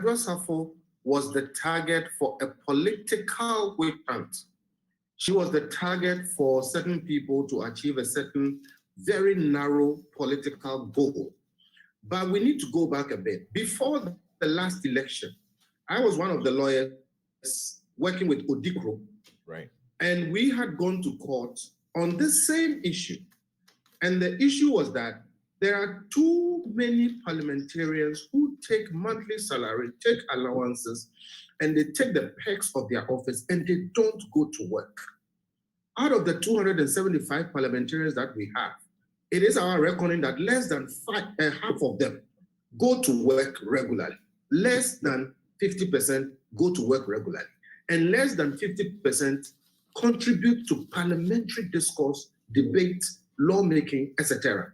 Adwoa Safo was the target for a political witch hunt. She was the target for certain people to achieve a certain very narrow political goal. But we need to go back a bit. Before the last election, I was one of the lawyers working with Odikro. Right. And we had gone to court on this same issue. And the issue was that there are too many parliamentarians who take monthly salary, take allowances, and they take the perks of their office and they don't go to work. Out of the 275 parliamentarians that we have, it is our reckoning that less than half of them go to work regularly. Less than 50% go to work regularly. And less than 50% contribute to parliamentary discourse, debate, lawmaking, etc.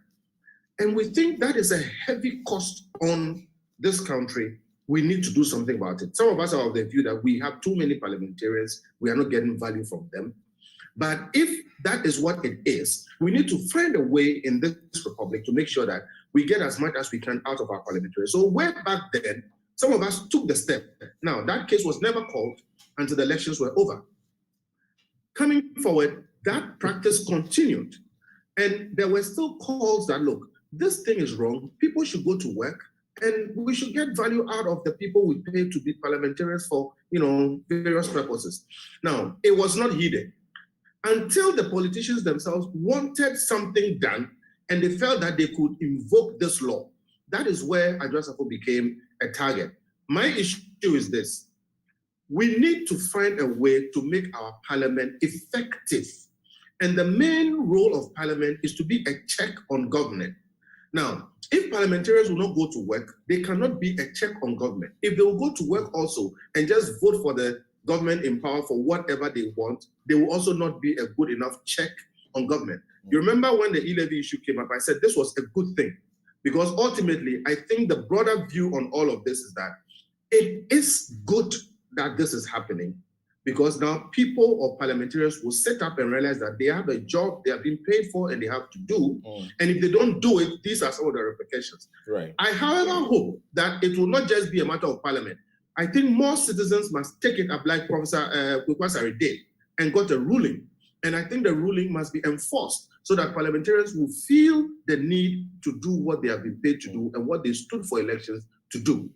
And we think that is a heavy cost on this country. We need to do something about it. Some of us are of the view that we have too many parliamentarians, we are not getting value from them. But if that is what it is, we need to find a way in this republic to make sure that we get as much as we can out of our parliamentarians. So way back then, some of us took the step. Now, that case was never called until the elections were over. Coming forward, that practice continued. And there were still calls that, look, this thing is wrong. People should go to work, and we should get value out of the people we pay to be parliamentarians for, various purposes. Now, it was not heeded until the politicians themselves wanted something done, and they felt that they could invoke this law. That is where Adwoa Safo became a target. My issue is this. We need to find a way to make our parliament effective. And the main role of parliament is to be a check on government. Now, if parliamentarians will not go to work, they cannot be a check on government. If they will go to work also and just vote for the government in power for whatever they want, they will also not be a good enough check on government. You remember when the e-levy issue came up, I said this was a good thing, because ultimately, I think the broader view on all of this is that it is good that this is happening, because now people or parliamentarians will sit up and realize that they have a job they have been paid for and they have to do. And if they don't do it, these are some of the repercussions. Right. I, however, hope that it will not just be a matter of parliament. I think more citizens must take it up like Professor Kwekwasari did and got a ruling. And I think the ruling must be enforced so that parliamentarians will feel the need to do what they have been paid to do and what they stood for elections to do.